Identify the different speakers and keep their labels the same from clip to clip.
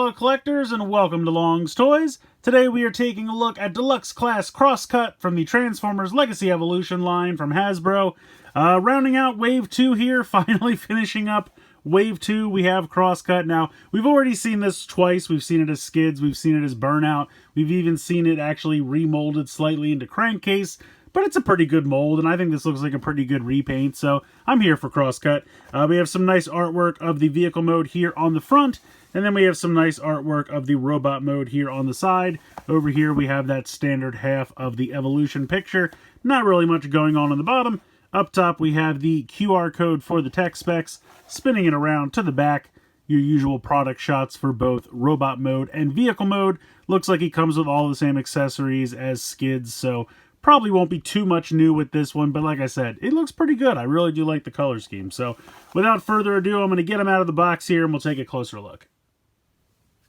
Speaker 1: fellow collectors, and welcome to Long's Toys. Today we are taking a look at Deluxe Class Crosscut from the Transformers Legacy Evolution line from Hasbro. Rounding out Wave 2 here, finally finishing up Wave 2, we have Crosscut. Now, we've already seen this twice. We've seen it as Skids, we've seen it as Burnout, we've even seen it actually remolded slightly into Crankcase. But it's a pretty good mold, and I think this looks like a pretty good repaint, so I'm here for Crosscut. We have some nice artwork of the vehicle mode here on the front, and then we have some nice artwork of the robot mode here on the side. Over here we have that standard half of the evolution picture. Not really much going on the bottom. Up top we have the QR code for the tech specs, spinning it around to the back. Your usual product shots for both robot mode and vehicle mode. Looks like he comes with all the same accessories as Skids, so probably won't be too much new with this one, but like I said, it looks pretty good. I really do like the color scheme. So without further ado, I'm going to get him out of the box here and we'll take a closer look.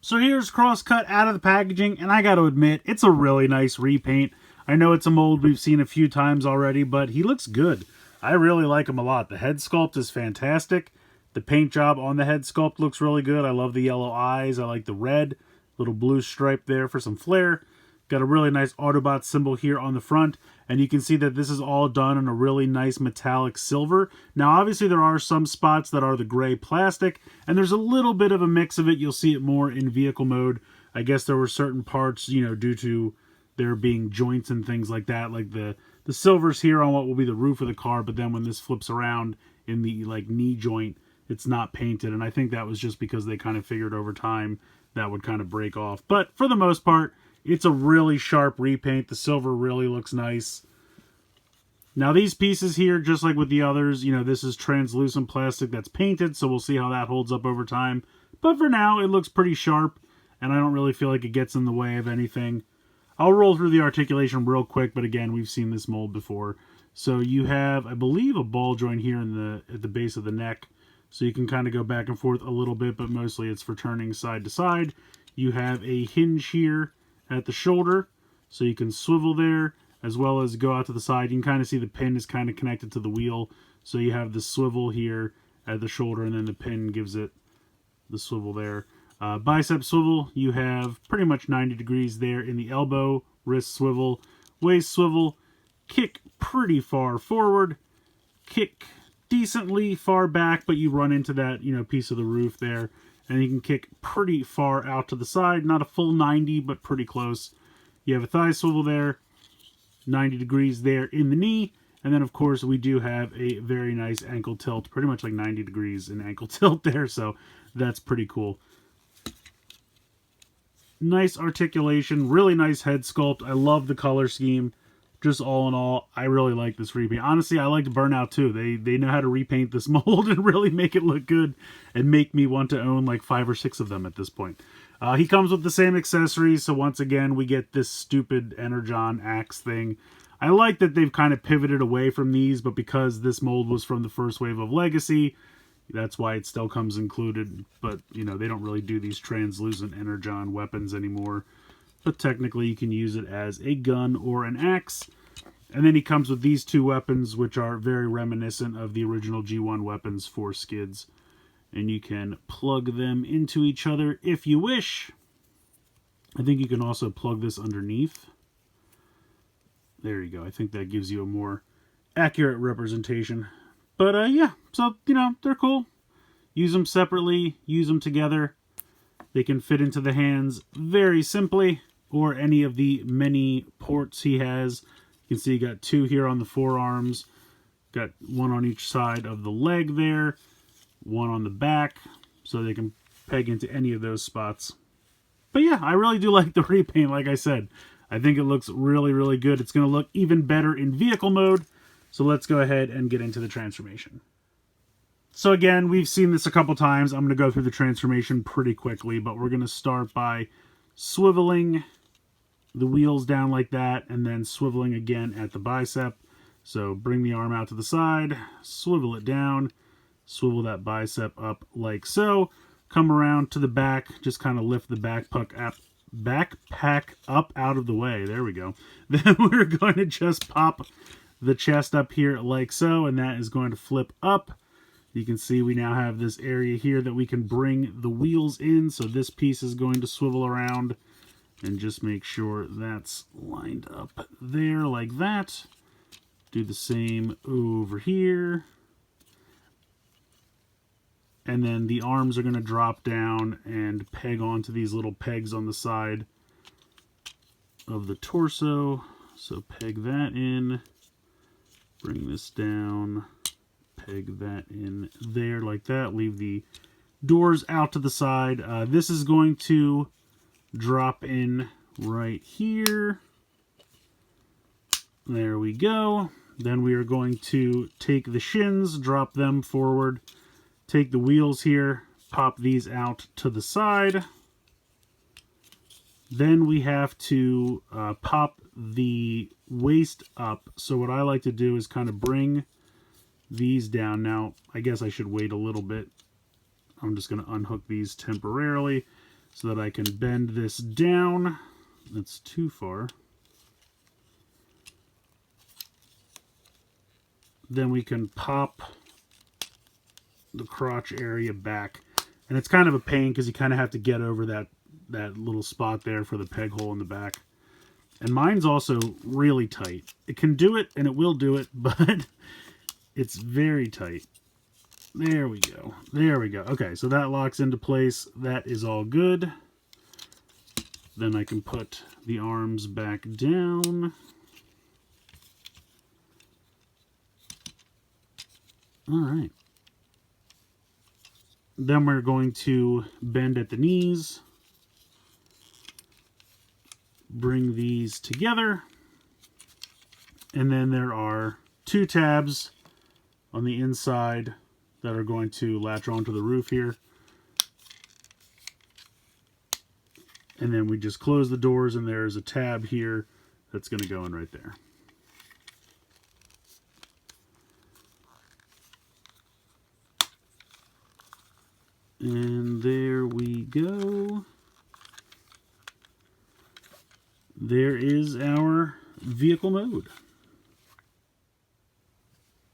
Speaker 1: So here's Crosscut out of the packaging, and I got to admit, it's a really nice repaint. I know it's a mold we've seen a few times already, but he looks good. I really like him a lot. The head sculpt is fantastic. The paint job on the head sculpt looks really good. I love the yellow eyes. I like the red, little blue stripe there for some flair. Got a really nice Autobot symbol here on the front, and you can see that this is all done in a really nice metallic silver. Now, obviously, there are some spots that are the gray plastic, and there's a little bit of a mix of it. You'll see it more in vehicle mode. I guess there were certain parts, you know, due to there being joints and things like that, like the silver's here on what will be the roof of the car, but then when this flips around in the, like, knee joint, it's not painted, and I think that was just because they kind of figured over time that would kind of break off. But for the most part, it's a really sharp repaint. The silver really looks nice. Now these pieces here, just like with the others, you know, this is translucent plastic that's painted, so we'll see how that holds up over time. But for now, it looks pretty sharp, and I don't really feel like it gets in the way of anything. I'll roll through the articulation real quick, but again, we've seen this mold before. So you have, I believe, a ball joint here at the base of the neck, so you can kind of go back and forth a little bit, but mostly it's for turning side to side. You have a hinge here at the shoulder, so you can swivel there as well as go out to the side. You can kind of see the pin is kind of connected to the wheel, so you have the swivel here at the shoulder, and then the pin gives it the swivel there. Bicep swivel, you have pretty much 90 degrees there in the elbow, wrist swivel, waist swivel, kick pretty far forward, kick decently far back, but you run into that, you know, piece of the roof there. And you can kick pretty far out to the side. Not a full 90, but pretty close. You have a thigh swivel there. 90 degrees there in the knee. And then, of course, we do have a very nice ankle tilt. Pretty much like 90 degrees in ankle tilt there. So that's pretty cool. Nice articulation. Really nice head sculpt. I love the color scheme. Just all in all, I really like this repaint. Honestly, I liked Burnout too. They know how to repaint this mold and really make it look good and make me want to own like 5 or 6 of them at this point. He comes with the same accessories, so once again, we get this stupid Energon axe thing. I like that they've kind of pivoted away from these, but because this mold was from the first wave of Legacy, that's why it still comes included. But, you know, they don't really do these translucent Energon weapons anymore. But technically you can use it as a gun or an axe. And then he comes with these two weapons, which are very reminiscent of the original G1 weapons for Skids. And you can plug them into each other if you wish. I think you can also plug this underneath. There you go. I think that gives you a more accurate representation. But yeah, so, you know, they're cool. Use them separately, use them together. They can fit into the hands very simply, or any of the many ports he has. You can see you got 2 here on the forearms, got 1 on each side of the leg there, 1 on the back, so they can peg into any of those spots. But yeah, I really do like the repaint, like I said. I think it looks really, really good. It's going to look even better in vehicle mode, so let's go ahead and get into the transformation. So again, we've seen this a couple times. I'm going to go through the transformation pretty quickly, but we're going to start by swiveling the wheels down like that, and then swiveling again at the bicep. So bring the arm out to the side, swivel it down, swivel that bicep up like so. Come around to the back, just kind of lift the backpack up out of the way. There we go. Then we're going to just pop the chest up here like so, and that is going to flip up. You can see we now have this area here that we can bring the wheels in. So this piece is going to swivel around, and just make sure that's lined up there like that. Do the same over here. And then the arms are going to drop down and peg onto these little pegs on the side of the torso. So peg that in, bring this down, peg that in there like that. Leave the doors out to the side. This is going to drop in right here. There we go. Then we are going to take the shins, drop them forward, take the wheels here, pop these out to the side. Then we have to pop the waist up. So what I like to do is kind of bring these down. Now, I guess I should wait a little bit. I'm just going to unhook these temporarily so that I can bend this down. That's too far. Then we can pop the crotch area back. And it's kind of a pain because you kind of have to get over that little spot there for the peg hole in the back. And mine's also really tight. It can do it, and it will do it, but it's very tight. There we go. There we go. Okay, so that locks into place. That is all good. Then I can put the arms back down. All right. Then we're going to bend at the knees. Bring these together. And then there are 2 tabs on the inside that are going to latch onto the roof here. And then we just close the doors, and there's a tab here that's going to go in right there. And there we go. There is our vehicle mode.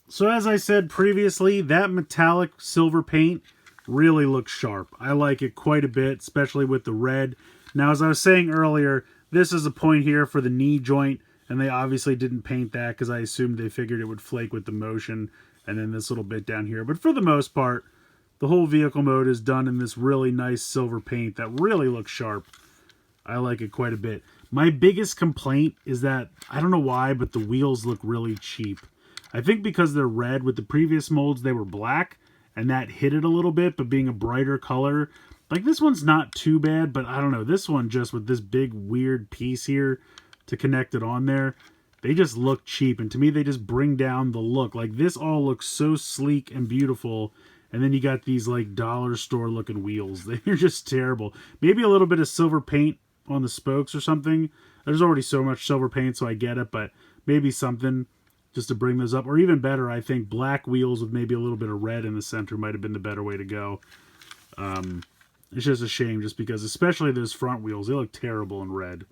Speaker 1: So as I said previously, that metallic silver paint really looks sharp. I like it quite a bit, especially with the red. Now, as I was saying earlier, this is a point here for the knee joint, and they obviously didn't paint that because I assumed they figured it would flake with the motion, and then this little bit down here. But for the most part, the whole vehicle mode is done in this really nice silver paint that really looks sharp. I like it quite a bit. My biggest complaint is that, I don't know why, but the wheels look really cheap. I think because they're red. With the previous molds, they were black, and that hit it a little bit, but being a brighter color, like this one's not too bad, but I don't know, this one just with this big weird piece here to connect it on there, they just look cheap, and to me, they just bring down the look. Like, this all looks so sleek and beautiful, and then you got these, like, dollar store looking wheels. They're just terrible. Maybe a little bit of silver paint on the spokes or something. There's already so much silver paint, so I get it, but maybe something just to bring those up. Or even better, I think black wheels with maybe a little bit of red in the center might have been the better way to go. It's just a shame, just because, especially those front wheels, they look terrible in red.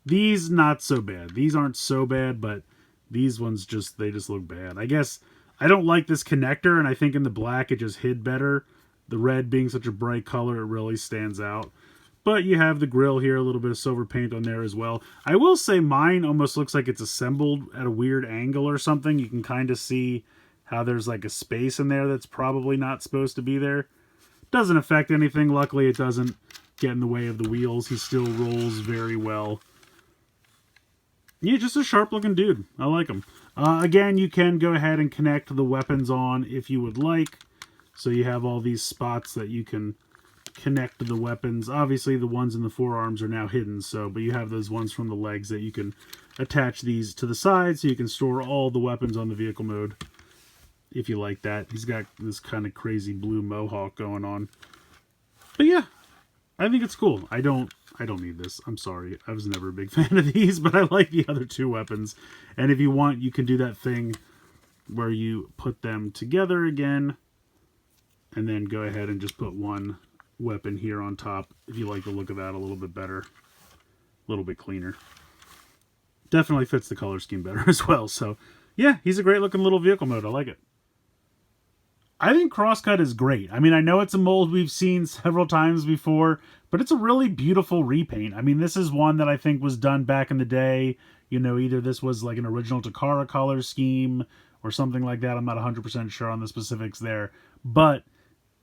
Speaker 1: These, not so bad. These aren't so bad, but these ones they just look bad. I guess I don't like this connector, and I think in the black it just hid better. The red being such a bright color, it really stands out. But you have the grill here, a little bit of silver paint on there as well. I will say mine almost looks like it's assembled at a weird angle or something. You can kind of see how there's like a space in there that's probably not supposed to be there. Doesn't affect anything. Luckily, it doesn't get in the way of the wheels. He still rolls very well. Yeah, just a sharp-looking dude. I like him. Again, you can go ahead and connect the weapons on if you would like. So you have all these spots that you can connect the weapons. Obviously, the ones in the forearms are now hidden, but you have those ones from the legs that you can attach these to the side, so you can store all the weapons on the vehicle mode if you like that. He's got this kind of crazy blue mohawk going on. But yeah, I think it's cool. I don't need this. I'm sorry. I was never a big fan of these, but I like the other 2 weapons. And if you want, you can do that thing where you put them together again, and then go ahead and just put one weapon here on top if you like the look of that a little bit better, a little bit cleaner. Definitely fits the color scheme better as well. So yeah, he's a great looking little vehicle mode. I like it. I think Crosscut is great. I mean, I know it's a mold we've seen several times before, but it's a really beautiful repaint. I mean, this is one that I think was done back in the day. You know, either this was like an original Takara color scheme or something like that. I'm not 100% sure on the specifics there, but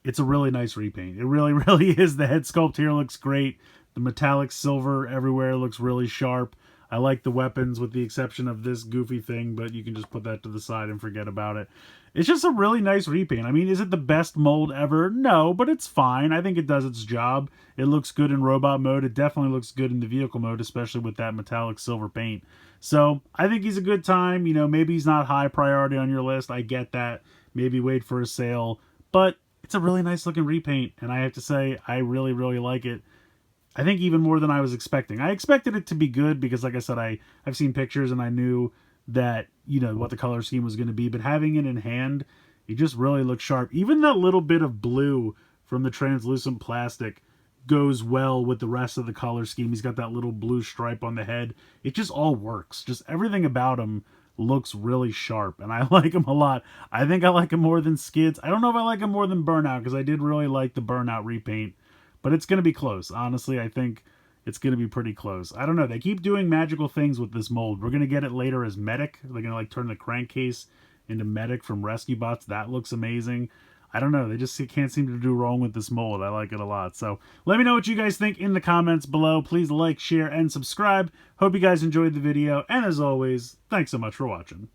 Speaker 1: it's a really nice repaint. It really, really is. The head sculpt here looks great. The metallic silver everywhere looks really sharp. I like the weapons with the exception of this goofy thing, but you can just put that to the side and forget about it. It's just a really nice repaint. I mean, is it the best mold ever? No, but it's fine. I think it does its job. It looks good in robot mode. It definitely looks good in the vehicle mode, especially with that metallic silver paint. So I think he's a good time. You know, maybe he's not high priority on your list. I get that. Maybe wait for a sale. But it's a really nice looking repaint, and I have to say, I really, really like it. I think even more than I was expecting. I expected it to be good because, like I said, I've seen pictures and I knew that, you know, what the color scheme was going to be. But having it in hand, it just really looks sharp. Even that little bit of blue from the translucent plastic goes well with the rest of the color scheme. He's got that little blue stripe on the head. It just all works. Just everything about him looks really sharp, and I like him a lot. I think I like him more than Skids. I don't know if I like him more than Burnout, because I did really like the Burnout repaint. But it's going to be close. Honestly, I think it's going to be pretty close. I don't know. They keep doing magical things with this mold. We're going to get it later as Medic. They're going to like turn the crankcase into Medic from Rescue Bots. That looks amazing. I don't know. They just can't seem to do wrong with this mold. I like it a lot. So let me know what you guys think in the comments below. Please like, share, and subscribe. Hope you guys enjoyed the video. And as always, thanks so much for watching.